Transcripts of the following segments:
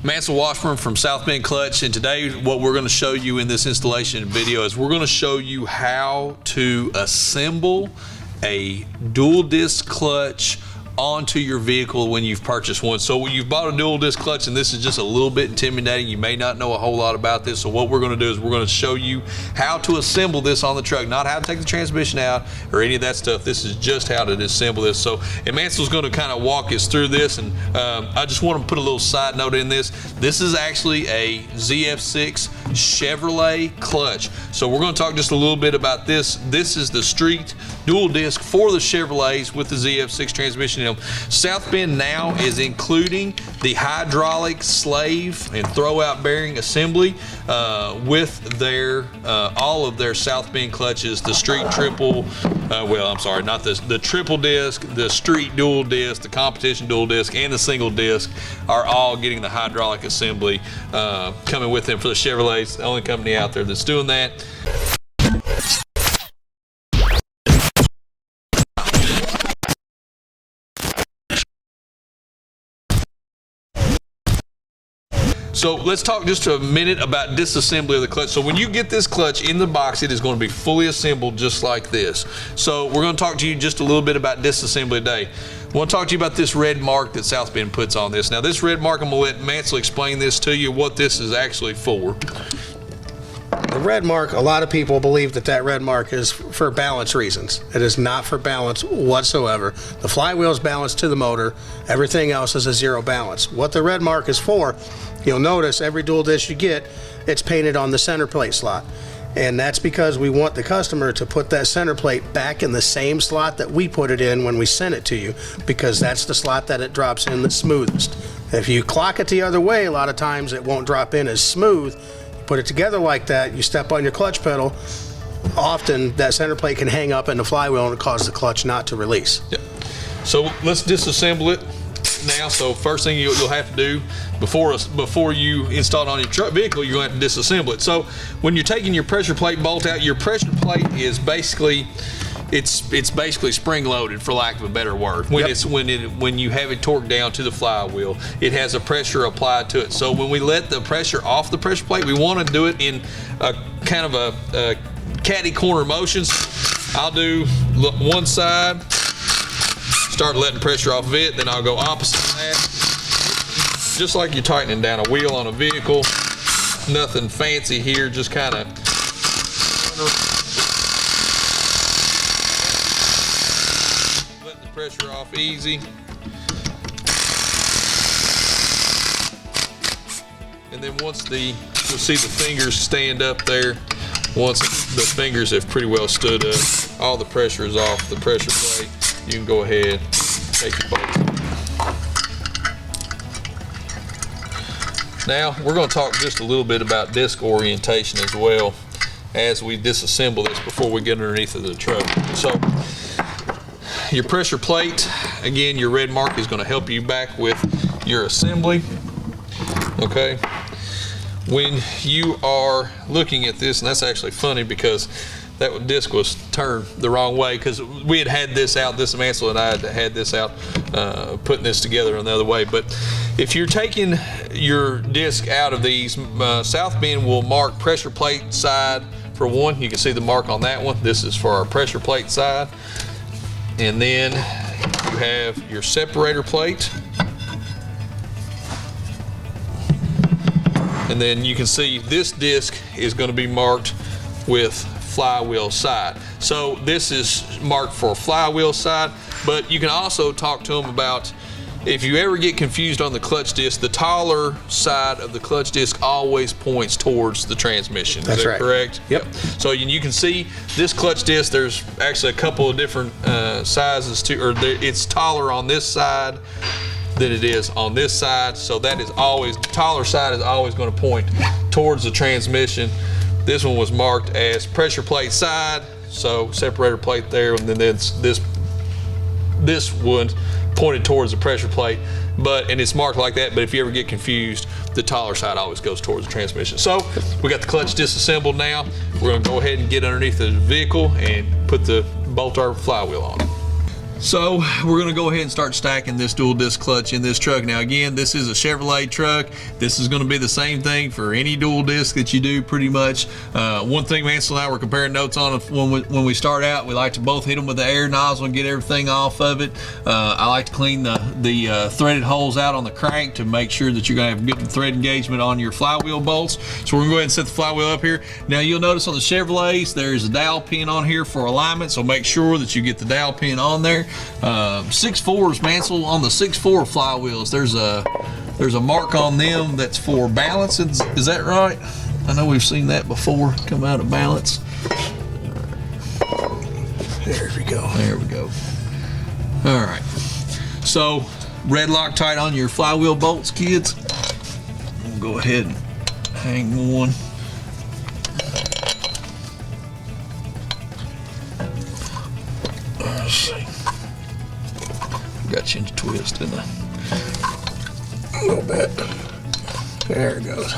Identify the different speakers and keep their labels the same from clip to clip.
Speaker 1: Mansell Washburn from South Bend Clutch, and today what we're going to show you in this installation video is we're going to show you how to assemble a dual disc clutch onto your vehicle when you've purchased one. So when you've bought a dual disc clutch and this is just a little bit intimidating, you may not know a whole lot about this. So what we're going to do is we're going to show you how to assemble this on the truck, not how to take the transmission out or any of that stuff. This is just how to assemble this. So, and Mansell's going to kind of walk us through this, and I just want to put a little side note in this. This is actually a ZF6 Chevrolet clutch. So we're going to talk just a little bit about this. This is the street dual disc for the Chevrolets with the ZF6 transmission in them. South Bend now is including the hydraulic slave and throwout bearing assembly with their all of their South Bend clutches, the street triple, well, I'm sorry, not the triple disc, the street dual disc, the competition dual disc, and the single disc are all getting the hydraulic assembly coming with them for the Chevrolets, the only company out there that's doing that. So let's talk just a minute about disassembly of the clutch. So when you get this clutch in the box, it is going to be fully assembled just like this. So we're going to talk to you just a little bit about disassembly today. I want to talk to you about this red mark that South Bend puts on this. Now this red mark, I'm going to let Mansell explain this to you, what this is actually for.
Speaker 2: The red mark, a lot of people believe that that red mark is for balance reasons. It is not for balance whatsoever. The flywheel is balanced to the motor. Everything else is a zero balance. What the red mark is for, you'll notice every dual disc you get, it's painted on the center plate slot. And that's because we want the customer to put that center plate back in the same slot that we put it in when we send it to you, because that's the slot that it drops in the smoothest. If you clock it the other way, a lot of times it won't drop in as smooth. Put it together like that, you step on your clutch pedal, often that center plate can hang up in the flywheel and cause the clutch not to release.
Speaker 1: Yep. So let's disassemble it now. So first thing you'll have to do before you install it on your truck vehicle, you're going to have to disassemble it. So when you're taking your pressure plate bolt out, your pressure plate is basically it's basically spring loaded, for lack of a better word. When when you have it torqued down to the flywheel, it has a pressure applied to it. So when we let the pressure off the pressure plate, we want to do it in a kind of a catty corner motions. I'll do one side, start letting pressure off of it, then I'll go opposite that. Just like you're tightening down a wheel on a vehicle. Nothing fancy here, just kind of pressure off easy. And then once you'll see the fingers stand up there. Once the fingers have pretty well stood up, all the pressure is off the pressure plate, you can go ahead, take your bolts. Now we're going to talk just a little bit about disc orientation as well as we disassemble this before we get underneath of the truck. So your pressure plate, again, your red mark is going to help you back with your assembly. Okay, when you are looking at this, and that's actually funny because that disc was turned the wrong way, because we had this out, Mansell and I had this out, putting this together another way. But if you're taking your disc out of these, South Bend will mark pressure plate side for one. You can see the mark on that one. This is for our pressure plate side. And then you have your separator plate. And then you can see this disc is going to be marked with flywheel side. So this is marked for flywheel side, but you can also talk to them about, if you ever get confused on the clutch disc, the taller side of the clutch disc always points towards the transmission.
Speaker 2: That's
Speaker 1: Is that
Speaker 2: right.
Speaker 1: correct?
Speaker 2: Yep.
Speaker 1: So you can see this clutch disc, there's actually a couple of different sizes too, or it's taller on this side than it is on this side. So that is always, the taller side is always going to point towards the transmission. This one was marked as pressure plate side, so separator plate there, and then this one pointed towards the pressure plate, and it's marked like that. But if you ever get confused, the taller side always goes towards the transmission. So we got the clutch disassembled now. We're going to go ahead and get underneath the vehicle and put the bolt our flywheel on. So we're going to go ahead and start stacking this dual disc clutch in this truck. Now again, this is a Chevrolet truck. This is going to be the same thing for any dual disc that you do pretty much. One thing Mansell and I were comparing notes on when we start out, we like to both hit them with the air nozzle and get everything off of it. I like to clean the threaded holes out on the crank to make sure that you're going to have good thread engagement on your flywheel bolts. So we're going to go ahead and set the flywheel up here. Now you'll notice on the Chevrolets there's a dowel pin on here for alignment, so make sure that you get the dowel pin on there. 6.4s, Mansell, on the 6.4 flywheels, there's a mark on them that's for balance. Is that right? I know we've seen that before come out of balance.
Speaker 2: There we go.
Speaker 1: There we go. All right. So red Loctite on your flywheel bolts, kids. We'll go ahead and hang one. Let's see. Got you into twist, didn't I?
Speaker 2: A little bit. There it goes.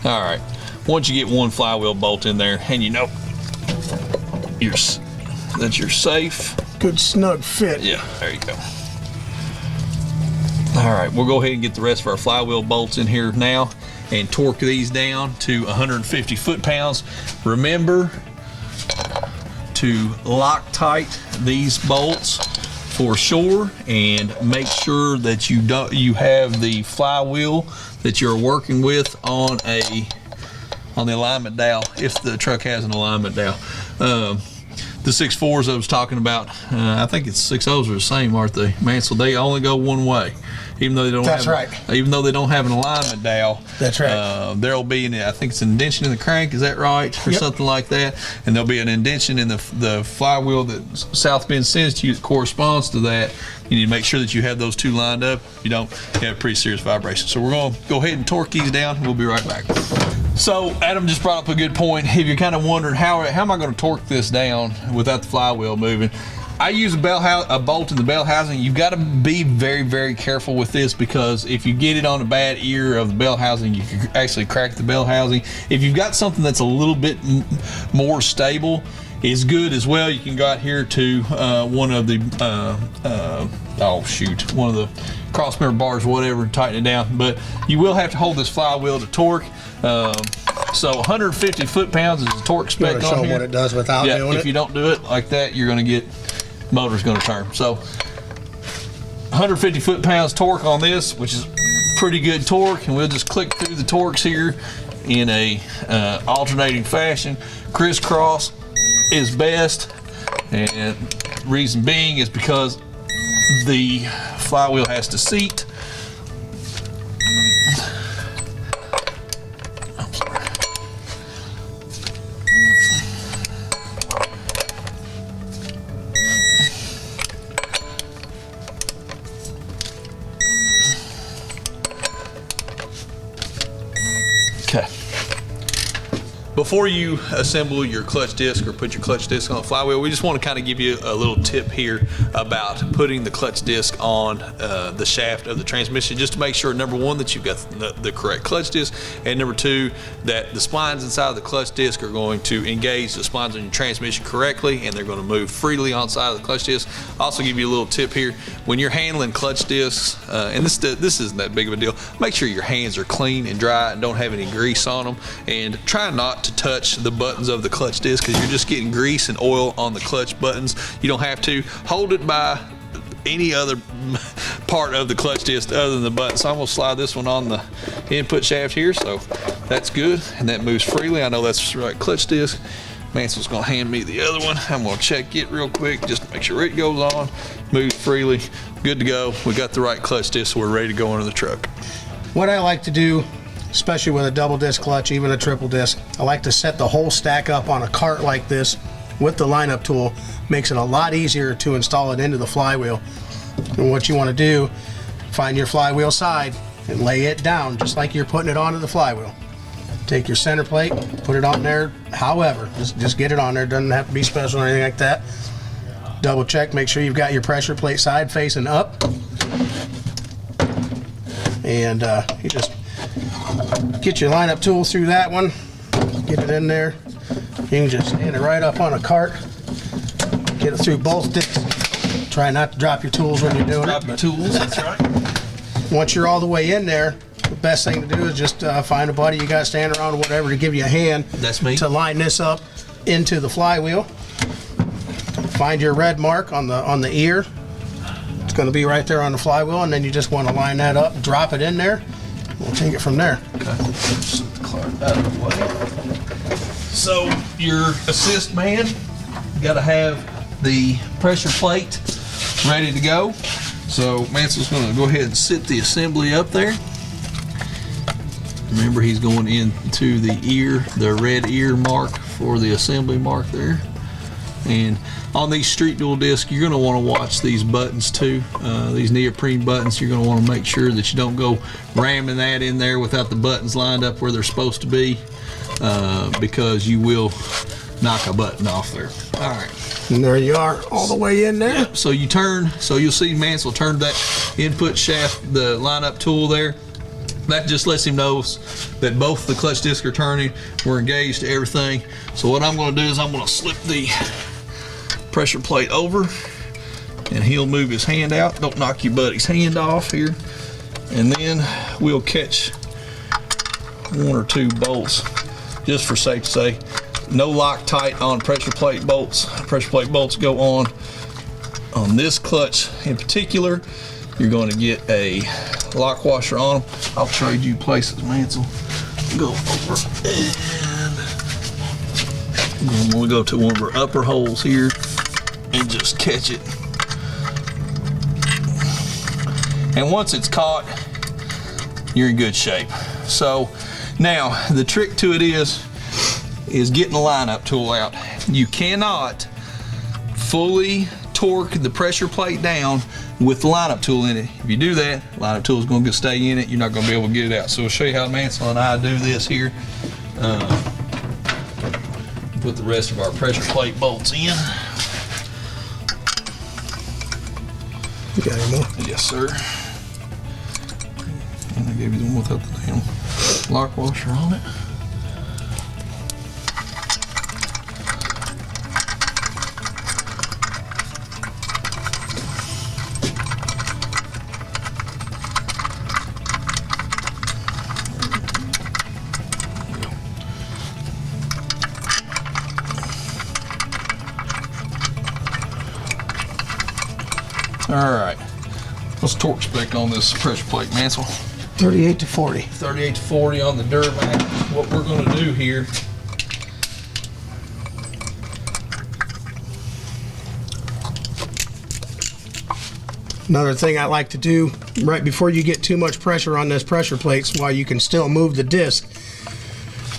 Speaker 1: All right. Once you get one flywheel bolt in there, and you know that you're safe.
Speaker 2: Good snug fit.
Speaker 1: Yeah, there you go. All right, we'll go ahead and get the rest of our flywheel bolts in here now and torque these down to 150 foot-pounds. Remember to Loctite these bolts for sure, and make sure that you have the flywheel that you're working with on the alignment dowel, if the truck has an alignment dowel. The 6.4s I was talking about, I think it's 6.0s are the same, aren't they, Mansell? They only go one way, even though they don't.
Speaker 2: That's right.
Speaker 1: Even though they don't have an alignment dowel.
Speaker 2: That's right.
Speaker 1: There'll be I think it's an indention in the crank. Is that right, or
Speaker 2: Yep.
Speaker 1: something like that? And there'll be an indention in the flywheel that South Bend sends to you that corresponds to that. You need to make sure that you have those two lined up. If you don't, you have pretty serious vibration. So we're going to go ahead and torque these down. We'll be right back. So Adam just brought up a good point. If you're kind of wondering how am I going to torque this down without the flywheel moving, I use a bolt in the bell housing. You've got to be very, very careful with this, because if you get it on a bad ear of the bell housing, you can actually crack the bell housing. If you've got something that's a little bit more stable, it's good as well. You can go out here to one of the one of the cross member bars, whatever, and tighten it down. But you will have to hold this flywheel to torque. So 150 foot-pounds is the torque spec on here.
Speaker 2: Show what it does without doing it.
Speaker 1: If you don't do it like that, you're going to get motor's going to turn. So 150 foot-pounds torque on this, which is pretty good torque, and we'll just click through the torques here in a alternating fashion. Crisscross is best, and reason being is because the flywheel has to seat. I'm sorry. Okay. Before you assemble your clutch disc or put your clutch disc on the flywheel, we just want to kind of give you a little tip here about putting the clutch disc on the shaft of the transmission, just to make sure, number one, that you've got the correct clutch disc, and number two, that the splines inside of the clutch disc are going to engage the splines on your transmission correctly, and they're going to move freely on side of the clutch disc. Also give you a little tip here: when you're handling clutch discs, and this isn't that big of a deal, make sure your hands are clean and dry and don't have any grease on them, and try not to touch the buttons of the clutch disc, because you're just getting grease and oil on the clutch buttons. You don't have to. Hold it by any other part of the clutch disc other than the button. So I'm going to slide this one on the input shaft here, so that's good, and that moves freely. I know that's the right clutch disc. Mansell's going to hand me the other one. I'm going to check it real quick just to make sure it goes on, moves freely, good to go. We got the right clutch disc, so we're ready to go into the truck.
Speaker 2: What I like to do, especially with a double disc clutch, even a triple disc, I like to set the whole stack up on a cart like this with the lineup tool. Makes it a lot easier to install it into the flywheel. And what you want to do, find your flywheel side and lay it down just like you're putting it onto the flywheel. Take your center plate, put it on there, however, just get it on there. Doesn't have to be special or anything like that. Double check, make sure you've got your pressure plate side facing up. And you just get your lineup tool through that one, get it in there. You can just stand it right up on a cart, get it through both discs. Try not to drop your tools when you're doing
Speaker 1: Drop
Speaker 2: it.
Speaker 1: your tools, that's right.
Speaker 2: Once you're all the way in there, the best thing to do is just find a buddy you got standing around or whatever to give you a hand.
Speaker 1: That's me.
Speaker 2: To line this up into the flywheel. Find your red mark on the ear. It's going to be right there on the flywheel, and then you just want to line that up, drop it in there. We'll take it from there.
Speaker 1: Okay. Set the cart out of the way. So your assist man, you got to have the pressure plate ready to go. So Mansel's going to go ahead and sit the assembly up there. Remember, he's going into the ear, the red ear mark for the assembly mark there. And on these street dual discs, you're going to want to watch these buttons too. These neoprene buttons, you're going to want to make sure that you don't go ramming that in there without the buttons lined up where they're supposed to be, because you will knock a button off there. All right.
Speaker 2: And there you are, all the way in there.
Speaker 1: So you turn, so you'll see Mansell turn that input shaft, the line-up tool there. That just lets him know that both the clutch discs are turning, we're engaged to everything. So what I'm going to do is I'm going to slip the pressure plate over, and he'll move his hand out. Don't knock your buddy's hand off here. And then we'll catch one or two bolts, just for safety's sake. No Loctite on pressure plate bolts. Pressure plate bolts go on this clutch in particular. You're going to get a lock washer on them. I'll trade you places, Mansell. Go over and we'll go to one of our upper holes here and just catch it. And once it's caught, you're in good shape. So now the trick to it is getting the line-up tool out. You cannot fully torque the pressure plate down with the line-up tool in it. If you do that, line-up tool is going to stay in it. You're not going to be able to get it out. So we'll show you how Mansell and I do this here. Put the rest of our pressure plate bolts in.
Speaker 2: You got any more?
Speaker 1: Yes, sir. And I gave you the one without the damn lock washer on it. All right, let's torque spec on this pressure plate, Mansell.
Speaker 2: 38 to 40.
Speaker 1: 38 to 40 on the Duramax. What we're going to do here,
Speaker 2: another thing I like to do right before you get too much pressure on this pressure plates, while you can still move the disc,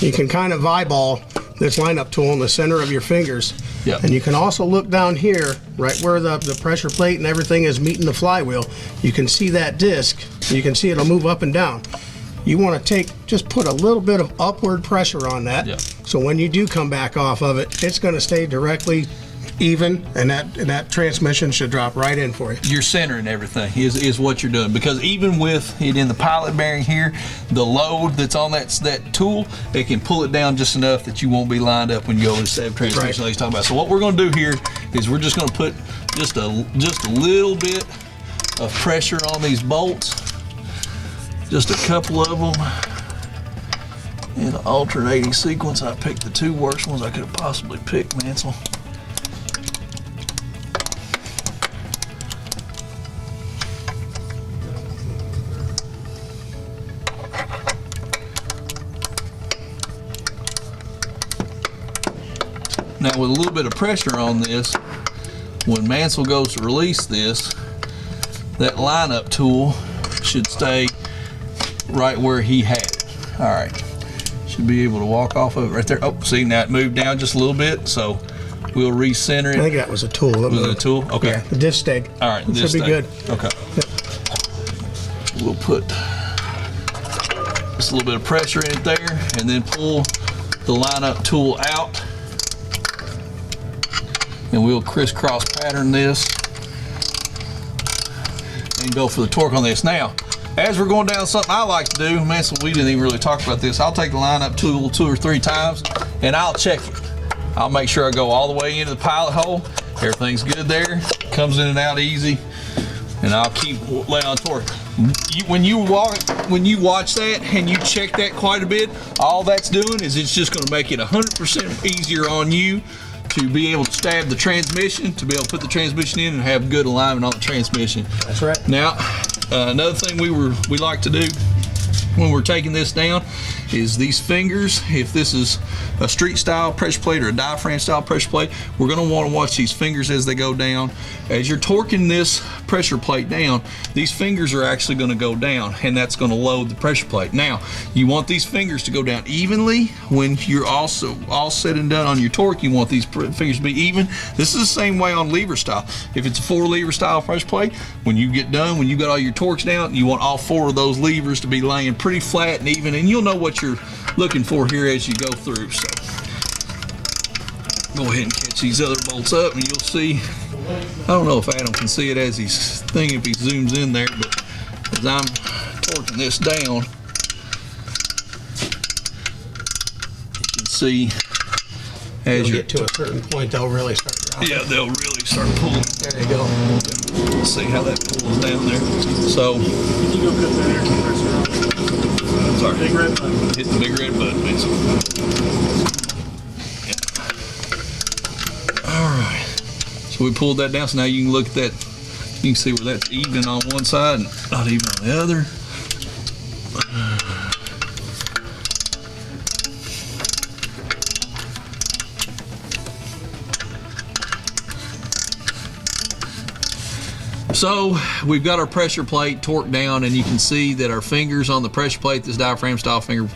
Speaker 2: you can kind of eyeball this lineup tool in the center of your fingers.
Speaker 1: Yep.
Speaker 2: And you can also look down here, right where the pressure plate and everything is meeting the flywheel. You can see that disc. You can see it'll move up and down. You want to just put a little bit of upward pressure on that.
Speaker 1: Yep.
Speaker 2: So when you do come back off of it, it's going to stay directly even, and that transmission should drop right in for you.
Speaker 1: you're centering everything is what you're doing, because even with it in the pilot bearing here, the load that's on that tool, it can pull it down just enough that you won't be lined up when you go to the SEV transmission
Speaker 2: Right.
Speaker 1: like he's talking about. So what we're going to do here is we're just going to put just a little bit of pressure on these bolts, just a couple of them in an alternating sequence. I picked the two worst ones I could have possibly picked, Mansell. Now with a little bit of pressure on this, when Mansell goes to release this, that lineup tool should stay right where he had it. All right, should be able to walk off of it right there. Oh, see, now it moved down just a little bit, so we'll recenter
Speaker 2: I
Speaker 1: it.
Speaker 2: think that was a tool. That
Speaker 1: Was it a
Speaker 2: moved.
Speaker 1: tool? Okay.
Speaker 2: Yeah, the disc stayed.
Speaker 1: All right,
Speaker 2: It
Speaker 1: this
Speaker 2: should be
Speaker 1: thing.
Speaker 2: good.
Speaker 1: Okay. We'll put just a little bit of pressure in it there, and then pull the lineup tool out. And we'll crisscross pattern this and go for the torque on this. Now, as we're going down, something I like to do, Mansell, we didn't even really talk about this. I'll take the lineup tool 2 or 3 times and I'll check it. I'll make sure I go all the way into the pilot hole Everything's good there. Comes in and out easy. And I'll keep laying on torque. When you watch that and you check that quite a bit, all that's doing is it's just going to make it 100% easier on you to be able to stab the transmission, to be able to put the transmission in and have good alignment on the transmission.
Speaker 2: That's right.
Speaker 1: Now, another thing we like to do when we're taking this down is these fingers. If this is a street style pressure plate or a diaphragm style pressure plate, we're going to want to watch these fingers as they go down. As you're torquing this pressure plate down, these fingers are actually going to go down, and that's going to load the pressure plate. Now, you want these fingers to go down evenly. When you're also all said and done on your torque, you want these fingers to be even. This is the same way on lever style. If it's a 4-lever style pressure plate, when you get done, when you got all your torques down, you want all 4 of those levers to be laying pretty flat and even, and you'll know what you're looking for here as you go through. So go ahead and catch these other bolts up, and you'll see. I don't know if Adam can see it as he's thinking, if he zooms in there, but as I'm torquing this down, you can see as you
Speaker 2: get to a certain point, they'll really start dropping.
Speaker 1: Yeah, they'll really start pulling.
Speaker 2: There you go.
Speaker 1: Let's see how that pulls down there. So,
Speaker 3: Can you go cut that air compressor off?
Speaker 1: sorry,
Speaker 3: Big red button.
Speaker 1: hit the big red button, basically. Yeah. All right. So we pulled that down. So now you can look at that. You can see where that's even on one side and not even on the other. So we've got our pressure plate torqued down, and you can see that our fingers on the pressure plate, this diaphragm style pressure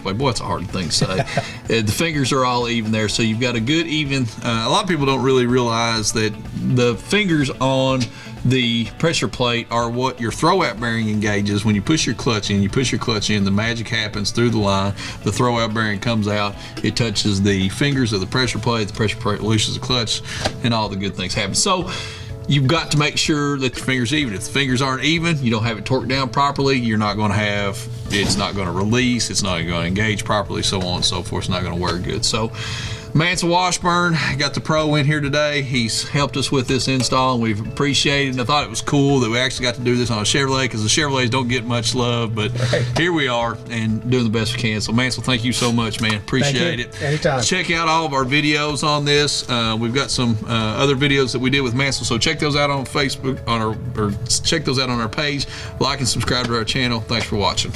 Speaker 1: plate, boy, it's a hard thing to say. The fingers are all even there, so you've got a good even. A lot of people don't really realize that the fingers on the pressure plate are what your throwout bearing engages. When you push your clutch in, the magic happens through the line, the throwout bearing comes out, it touches the fingers of the pressure plate loosens the clutch, and all the good things happen. So you've got to make sure that your fingers are even. If the fingers aren't even, you don't have it torqued down properly, you're not going to have, it's not going to release, it's not going to engage properly, so on and so forth. It's not going to work good. So Mansell Washburn got the pro in here today. He's helped us with this install, and we've appreciated it. And I thought it was cool that we actually got to do this on a Chevrolet, because the Chevrolets don't get much love, but here we are and doing the best we can. So Mansell, thank you so much, man. Appreciate it.
Speaker 2: Anytime.
Speaker 1: Check out all of our videos on this. We've got some other videos that we did with Mansell, so check those out on Facebook, or check those out on our page. Like and subscribe to our channel. Thanks for watching.